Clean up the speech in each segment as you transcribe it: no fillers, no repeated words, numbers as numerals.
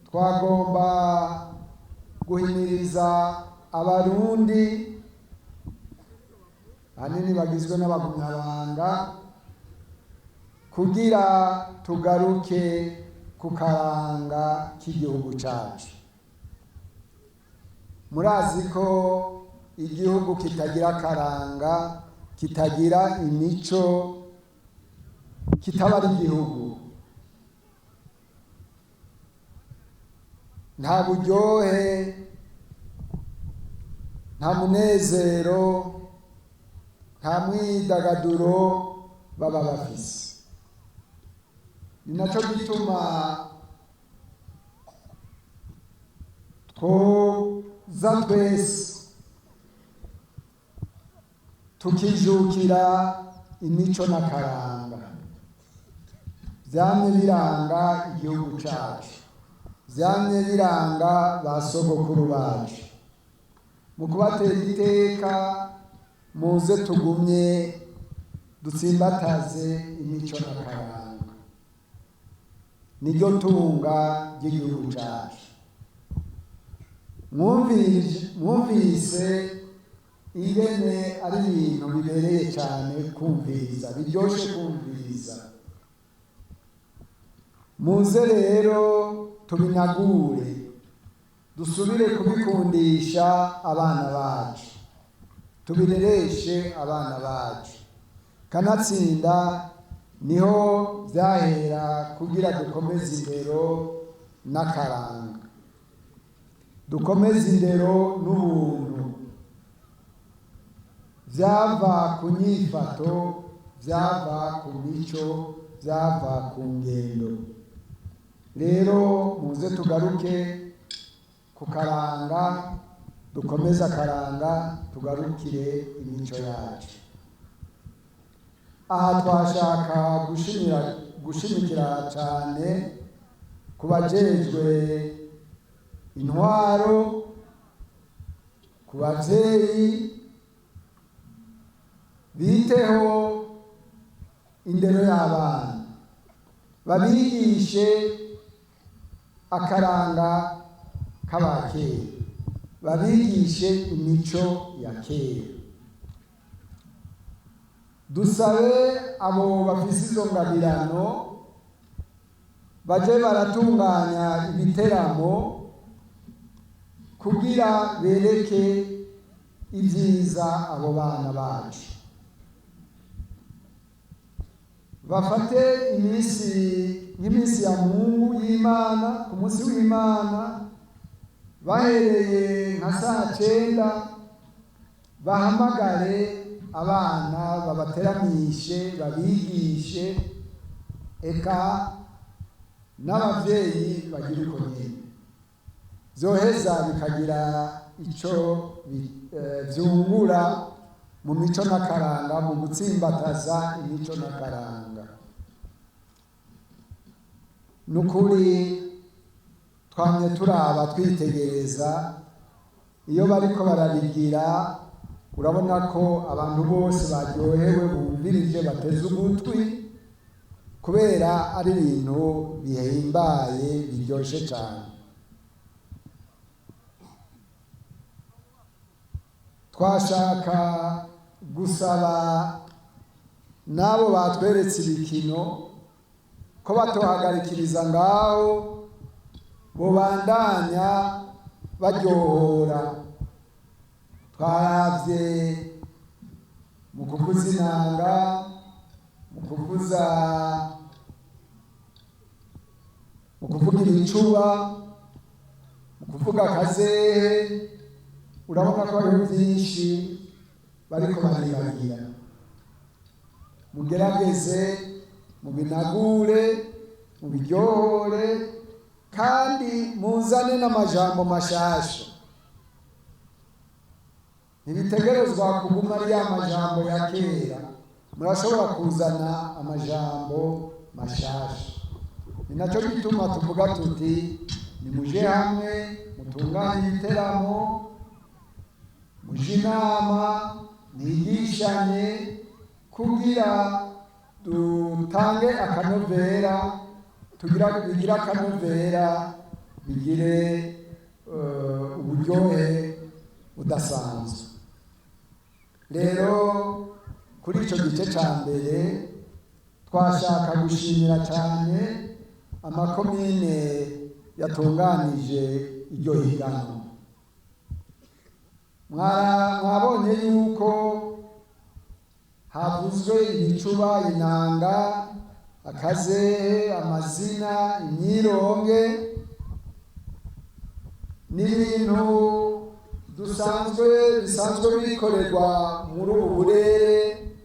twagomba guhimiriza abarundi hanini bagizwe n'abagumyabanga kugira tugaruke ku karanga k'igihugu cacu. Murazi ko igihugu kitagira karanga, kitagira imico, kitaba ari igihugu. Nta buryohe, nta munezero, nta mwidagaduro baba bafise. Ni naco gituma twoza twese tukijukira imico n'akaranga vyamye biranga igihugu cacu, vyamye biranga ba sogokuru bacu. Mu kubatera iteka muze tugumye dutsimbataze imico n'akaranga, niryo tunga ry'igihugu cacu. Mwumvise ingene ari ibintu bibereye cane kumviriza, biryoshe kumviriza. Muze rero tubinagure, dusubire kubikundisha abana bacu, tubirereshe abana bacu. Kanatsinda niho vyahera kugira dukomeze indero n'akaranga, dukomeze indero n'ubuntu. Vyava ku nyifato, vyava ku mico, vyava ku ngendo. Rero muze tugaruke ku karanga, dukomeze akaranga, tugarukire imico yacu. Aha twashaka gushimikira cane ku bajejwe intwaro, ku bavyeyi, biteho indero y'abana, babigishe akaranga k'abakera, babigishe imico ya kera. Dusabe abo bafise izo ngabirano baje baratunganya ibiteramo kugira bereke ivyiza abo bana bacu. Bafate nk'imisi ya Mungu y'Imana, ku munsi w'Imana bahereye nka 9:00 bahamagare abana babateramishe, babigishe, eka n'abavyeyi bagira uko nyene. Vyoheza bikagira ico vyungura mu mico n'akaranga, mu gutsimbataza imico n'akaranga. Nukuri twamye turaba twitegereza, iyo bariko barabigira urabona ko abantu bose baryohewe, bumvirije, bateze ugutwi, kubera ari ibintu bihimbaye biryoshe cane. Twashaka gusaba n'abo batweretse ibikino ko batohagarikiriza ngaho, bobandanya baryohora. Twaravye mu kuvuza inanga, mu kuvuga ibicuba, mu kuvuga akazehe. Urabona ko hariho vyinshi bariko baribagira. Mugerageze, mubinagure, mubiryohore, kandi muzane n'amajambo mashasha. Ntibitegerezwa kuguma ari ya majambo ya kera, murashobora kuzana amajambo mashasha. Ni naco gituma tuvuga tuti nimuje hamwe, mutunganye ibiteramo, muje inama, mwigishanye, kugira dutange akanovera, tugira akanovera bigire uburyohe budasanzwe. Rero kuri icyo gice cya mbere twashaka gushimira cyane amakomine yatunganije iryo higanwa. Mwabonye yuko havuzwe ibicuba, inanga, akazehe, amazina, imyironge n'ibintu bisanzwe bikorerwa muri ubu burere,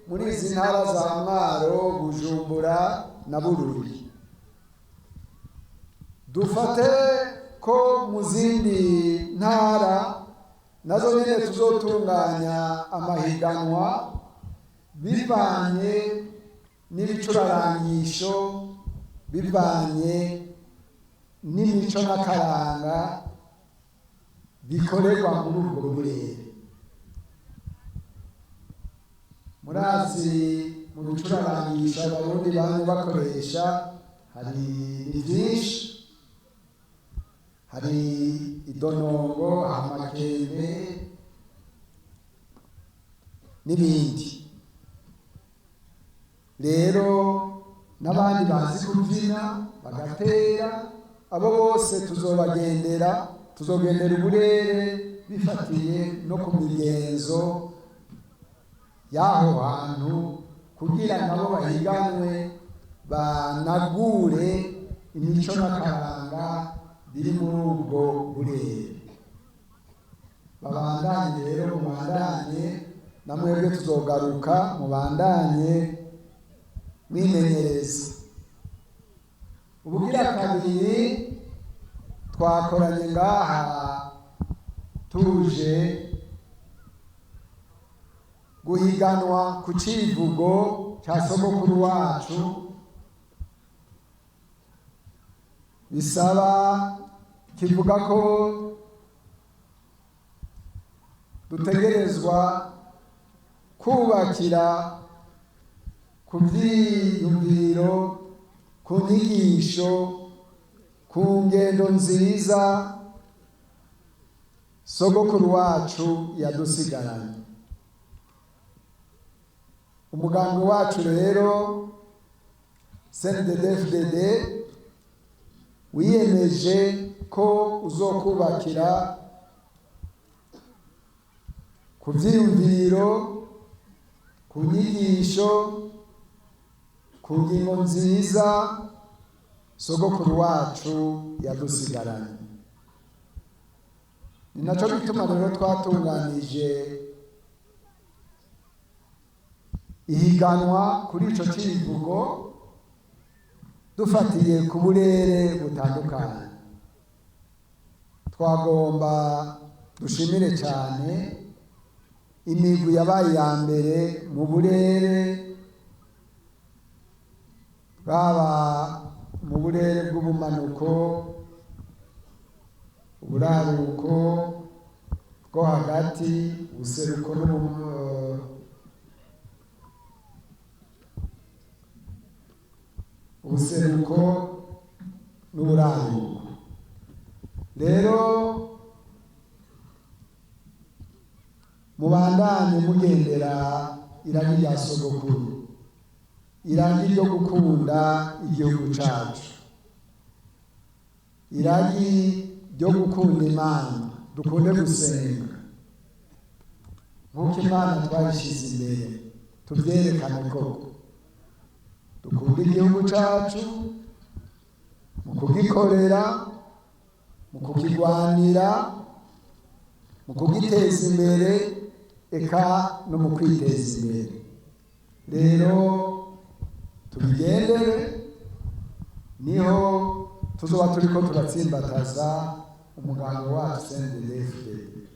muri izi ntara za Mwaro, Bujumbura na Bururi. Dufate ko mu zindi ntara nazo nyine tuzotunganya amahiganwa bivanye n'ibicurarangisho, bivanye n'imico n'akaranga bikorerwa muri ubwo burere. Murazi mu bicurarangisho abarundi bamwe bakoresha hari byinshi, hari idonongo, amakembe n'ibindi. Rero n'abandi bazi kubyina bagatera, abo bose tuzogendera uburere bifatiye no ku migenzo y'aho hantu, kugira nabo bahiganwe banagure imico n'akaranga biri muri ubwo burere. Babandanye rero, mubandanye namwebwe, tuzogaruka mubandanye mwimenyereza. Ubugira kabiri twakoranye ngaha tuje guhiganwa ku civugo cya sogokuru wacu, bisaba kivuga ko dutegerezwa kubakira ku byiyumviro, ku nyigisho, ku ngendo nziza sogokuru wacu yadusigaranye. Umugambi wacu rero CNDD-FDD wiyemeje ko uzokubakira ku byiyumviro, ku nyigisho, ku ngingo nziza sogokuru wacu yadusigaranye. Ni nacyo gituma rero twatunganije ihiganwa kuri ico civugo dufatiye ku burere butandukanye. Twagomba dushimire cyane imigwi yabaye ya mbere mu burere, baba mu burere bw'ubumanuko, uburaruko bwo hagati, ubuseruko n'uburaruko. Rero mubandanye mugendera iragi rya sogokuru, iragi ryo gukunda igihugu cacu, iragi ryo gukunda Imana, dukunde gusenga nk'uko Imana twayishize imbere, tubyerekane koko dukunda igihugu cacu mu kugikorera, mu kukigwanira, mu kugiteza imbere, eka no mu kwiteza imbere. Rero tubigendere, niho tuzoba turiko turatsimbataza umugambi wacu CNDD-FDD.